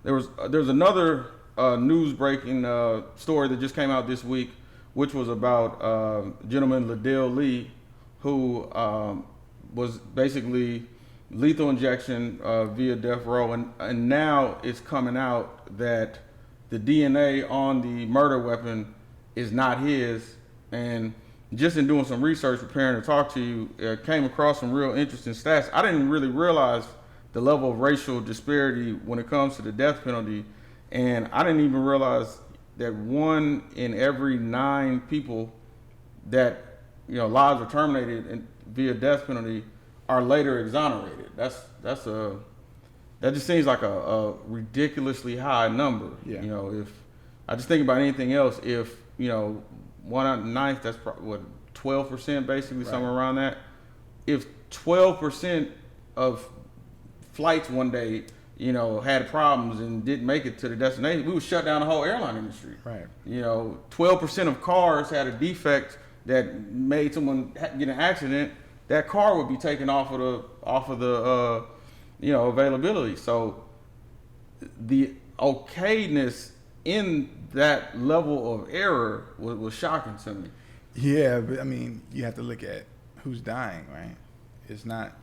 there's another news breaking story that just came out this week, which was about gentleman Ledell Lee, who was basically lethal injection via death row, and now it's coming out that the DNA on the murder weapon is not his. And just in doing some research, preparing to talk to you, came across some real interesting stats. I didn't really realize the level of racial disparity when it comes to the death penalty, and I didn't even realize that 1 in every 9 people that lives are terminated via death penalty are later exonerated. That just seems like a ridiculously high number. Yeah. If I just think about anything else, if 1 out of 9, that's what 12% basically, right, somewhere around that. If 12% of flights one day, had problems and didn't make it to the destination, we would shut down the whole airline industry. Right. 12% of cars had a defect that made someone get in an accident. That car would be taken off of the availability. So the okayness in that level of error was shocking to me. Yeah, but I mean, you have to look at who's dying, right? It's not,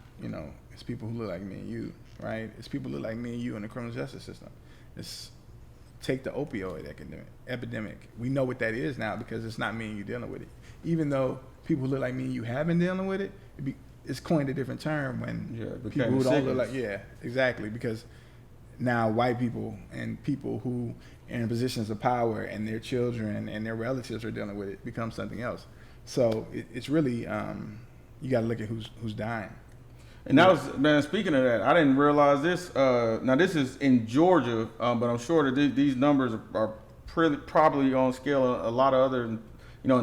it's people who look like me and you, right? It's people who look like me and you in the criminal justice system. Take the opioid epidemic. We know what that is now because it's not me and you dealing with it. Even though people who look like me and you have been dealing with it, it's coined a different term when people who don't look like, exactly, because now white people and people who are in positions of power and their children and their relatives are dealing with it becomes something else. So it's really, you got to look at who's dying. And that was, man, speaking of that, I didn't realize this. Now, this is in Georgia, but I'm sure that these numbers are probably on scale a lot of other, in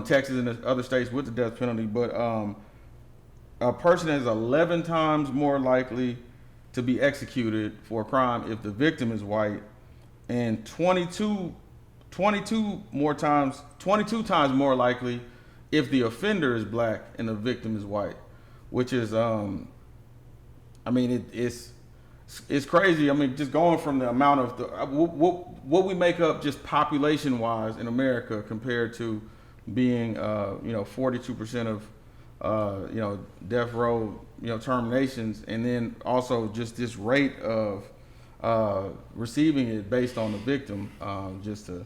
Texas and other states with the death penalty. But a person is 11 times more likely to be executed for a crime if the victim is white, and 22 times more likely if the offender is black and the victim is white, which is it's crazy. I mean, just going from the amount of what we make up just population wise in America compared to being 42% of death row terminations, and then also just this rate of receiving it based on the victim, just a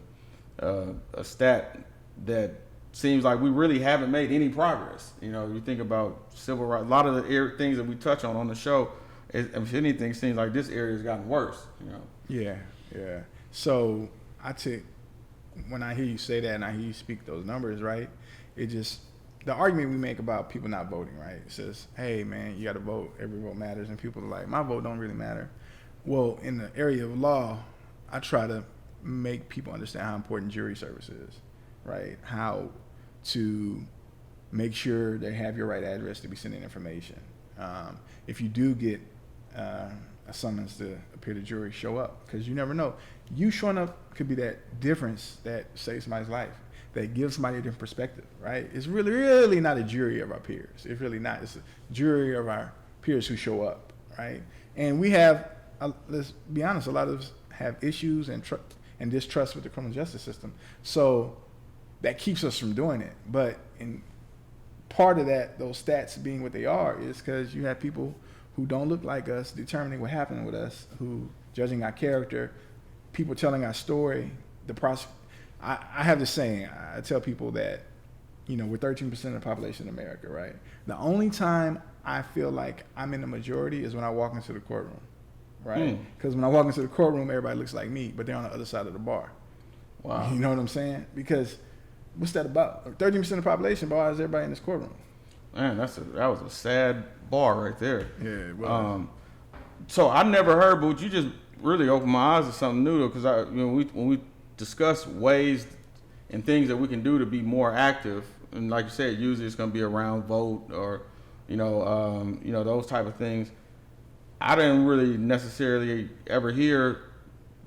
stat that seems like we really haven't made any progress. You think about civil rights, a lot of the things that we touch on the show, if anything, seems like this area has gotten worse. Yeah. So when I hear you say that and I hear you speak those numbers, right? The argument we make about people not voting, right? It says, hey man, you got to vote. Every vote matters, and people are like, my vote don't really matter. Well, in the area of law, I try to make people understand how important jury service is, right? How to make sure they have your right address to be sending information. If you do get a summons to appear to jury, show up, because you never know. You showing up could be that difference that saves somebody's life, that gives somebody a different perspective, right? It's really, really not a jury of our peers. It's really not. It's a jury of our peers who show up, right? And we have, let's be honest, a lot of us have issues and distrust with the criminal justice system. So that keeps us from doing it. But in part of that, those stats being what they are, is because you have people who don't look like us determining what happened with us, who judging our character, people telling our story. I have this saying. I tell people that, we're 13% of the population in America, right? The only time I feel like I'm in the majority is when I walk into the courtroom, right? Because when I walk into the courtroom, everybody looks like me, but they're on the other side of the bar. Wow. You know what I'm saying? Because what's that about? 13% of the population, but why is everybody in this courtroom? Man, that was a sad bar right there. Yeah, it was. So I never heard, but you just really opened my eyes to something new, though, because when we discuss ways and things that we can do to be more active, and like you said, usually it's going to be around vote or those type of things. I didn't really necessarily ever hear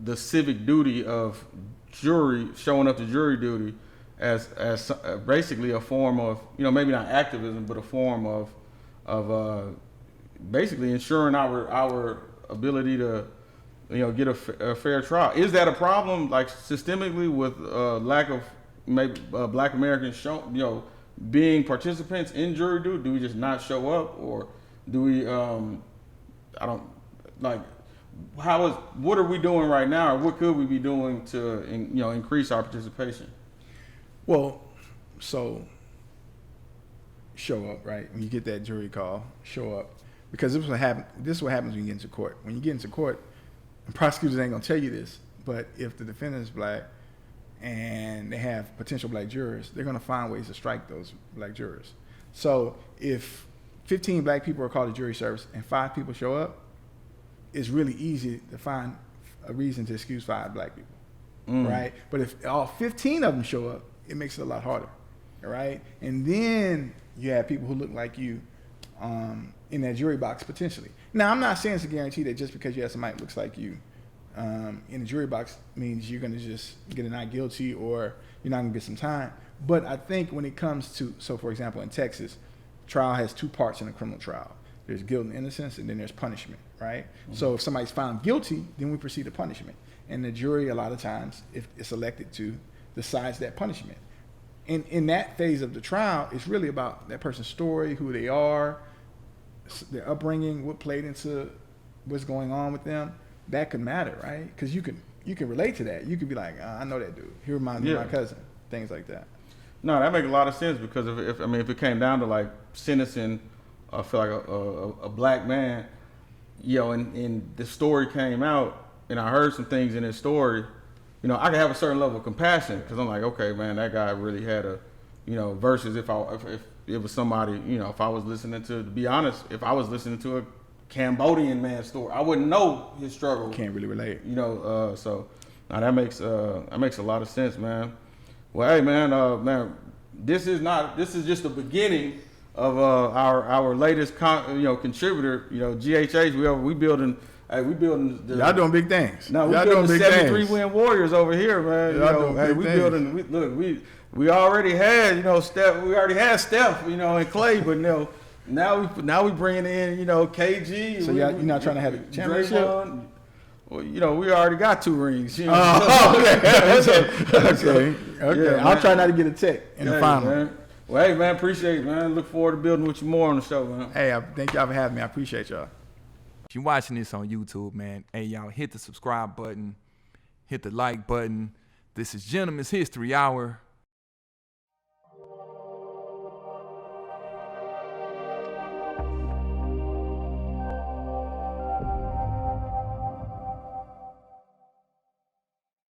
the civic duty of showing up to jury duty as basically a form of, maybe not activism, but a form of basically ensuring our ability to get a fair trial. Is that a problem, like systemically, with lack of maybe Black Americans being participants in jury duty? Do we just not show up, or do we? I don't like. What are we doing right now, or what could we be doing to increase our participation? Well, so show up, right? When you get that jury call, show up, because this is what happens when you get into court. When you get into court, and prosecutors ain't gonna tell you this, but if the defendant is Black and they have potential Black jurors, they're gonna find ways to strike those Black jurors. So if 15 Black people are called to jury service and 5 people show up, it's really easy to find a reason to excuse 5 Black people, right? But if all 15 of them show up, it makes it a lot harder, right? And then you have people who look like you in that jury box potentially. Now, I'm not saying it's a guarantee that just because you have somebody that looks like you in the jury box means you're going to just get a not guilty or you're not going to get some time. But I think when it comes to, so for example, in Texas, trial has 2 parts in a criminal trial. There's guilt and innocence, and then there's punishment, right? Mm-hmm. So if somebody's found guilty, then we proceed to punishment. And the jury, a lot of times, if it's elected to, decides that punishment. And in that phase of the trial, it's really about that person's story, who they are, their upbringing, what played into what's going on with them. That could matter, right? Because you can relate to that. You could be like, I know that dude. He reminds me of my cousin. Things like that. No, that makes a lot of sense, because if it came down to like sentencing, I feel like a Black man, and the story came out, and I heard some things in his story, I could have a certain level of compassion, because I'm like, okay, man, that guy really had a, versus if it was somebody, if I was listening to be honest, if I was listening to a Cambodian man's story, I wouldn't know his struggle. Can't really relate. So now that makes a lot of sense, man. Well, hey, man, this is just the beginning of our latest contributor, GHH. We building. Hey, we building. Y'all doing big things. No, we building the 73 win Warriors over here, man. We already had Steph. We already had Steph, and Clay, but now we bringing in KG. So you're not trying to have a championship. Draymond. Well, we already got 2 rings. Okay. Yeah, I'll try not to get a tech in the final. Man. Well, hey, man, appreciate it, man. Look forward to building with you more on the show, man. Hey, thank y'all for having me. I appreciate y'all. If you're watching this on YouTube, man, hey, y'all, hit the subscribe button, hit the like button. This is Gentleman's History Hour.